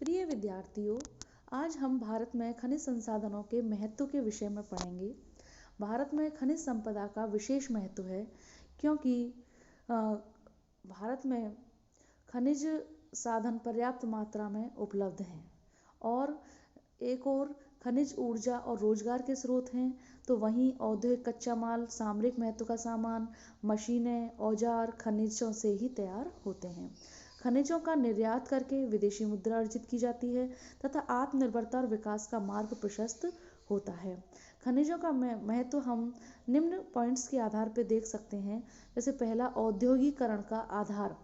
प्रिय विद्यार्थियों, आज हम भारत में खनिज संसाधनों के महत्व के विषय में पढ़ेंगे। भारत में खनिज संपदा का विशेष महत्व है क्योंकि भारत में खनिज साधन पर्याप्त मात्रा में उपलब्ध हैं और एक और खनिज ऊर्जा और रोजगार के स्रोत हैं, तो वहीं औद्योगिक कच्चा माल, सामरिक महत्व का सामान, मशीनें, औजार खनिजों से ही तैयार होते हैं। खनिजों का निर्यात करके विदेशी मुद्रा अर्जित की जाती है तथा आत्मनिर्भरता और विकास का मार्ग प्रशस्त होता है। खनिजों का महत्व हम निम्न पॉइंट्स के आधार पर देख सकते हैं। जैसे पहला, औद्योगिकरण का आधार,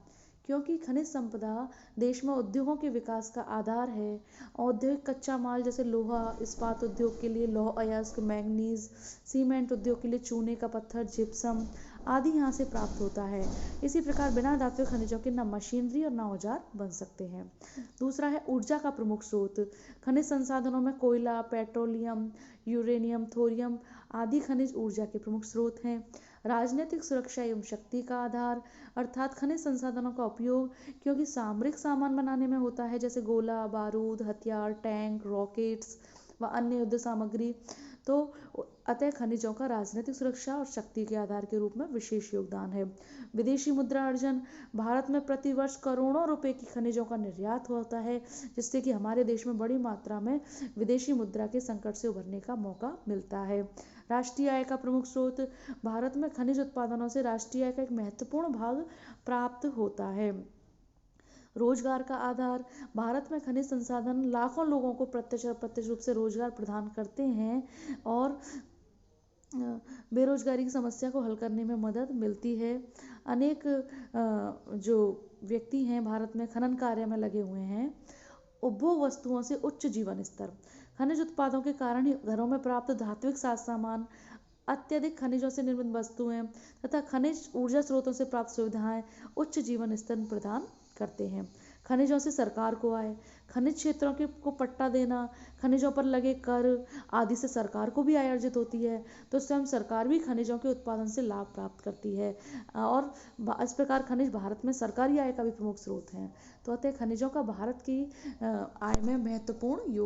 क्योंकि खनिज संपदा देश में उद्योगों के विकास का आधार है। औद्योगिक कच्चा माल जैसे लोहा, इस्पात उद्योग के लिए लौह अयस्क, मैंगनीज, सीमेंट उद्योग के लिए चूने का पत्थर, जिप्सम आदि यहाँ से प्राप्त होता है। इसी प्रकार बिना धात्विक खनिजों के न मशीनरी और न औजार बन सकते हैं। दूसरा है ऊर्जा का प्रमुख स्रोत। खनिज संसाधनों में कोयला, पेट्रोलियम, यूरेनियम, थोरियम आदि खनिज ऊर्जा के प्रमुख स्रोत हैं। राजनीतिक सुरक्षा एवं शक्ति का आधार, अर्थात खनिज संसाधनों का उपयोग क्योंकि सामरिक सामान बनाने में होता है, जैसे गोला बारूद, हथियार, टैंक, रॉकेट्स व अन्य युद्ध सामग्री। तो अतः खनिजों का राजनीतिक सुरक्षा और शक्ति के आधार के रूप में विशेष योगदान है। विदेशी मुद्रा अर्जन, भारत में प्रतिवर्ष करोड़ों रुपए की खनिजों का निर्यात होता है, जिससे कि हमारे देश में बड़ी मात्रा में विदेशी मुद्रा के संकट से उभरने का मौका मिलता है। राष्ट्रीय आय का प्रमुख स्रोत, भारत में खनिज उत्पादनों से राष्ट्रीय आय का एक महत्वपूर्ण भाग प्राप्त होता है। रोजगार का आधार, भारत में खनिज संसाधन लाखों लोगों को प्रत्यक्ष और अप्रत्यक्ष रूप से रोजगार प्रदान करते हैं और बेरोजगारी की समस्या को हल करने में मदद मिलती है। अनेक जो व्यक्ति हैं भारत में खनन कार्य में लगे हुए हैं। उपभोग वस्तुओं से उच्च जीवन स्तर, खनिज उत्पादों के कारण ही घरों में प्राप्त धात्विक साज सामान, अत्यधिक खनिजों से निर्मित वस्तुएं तथा खनिज ऊर्जा स्रोतों से प्राप्त सुविधाएं उच्च जीवन स्तर प्रदान करते हैं। खनिजों से सरकार को आय, खनिज क्षेत्रों को पट्टा देना, खनिजों पर लगे कर आदि से सरकार को भी आय अर्जित होती है, तो स्वयं सरकार भी खनिजों के उत्पादन से लाभ प्राप्त करती है और इस प्रकार खनिज भारत में सरकारी आय का भी प्रमुख स्रोत है। तो अतः खनिजों का भारत की आय में महत्वपूर्ण योगदान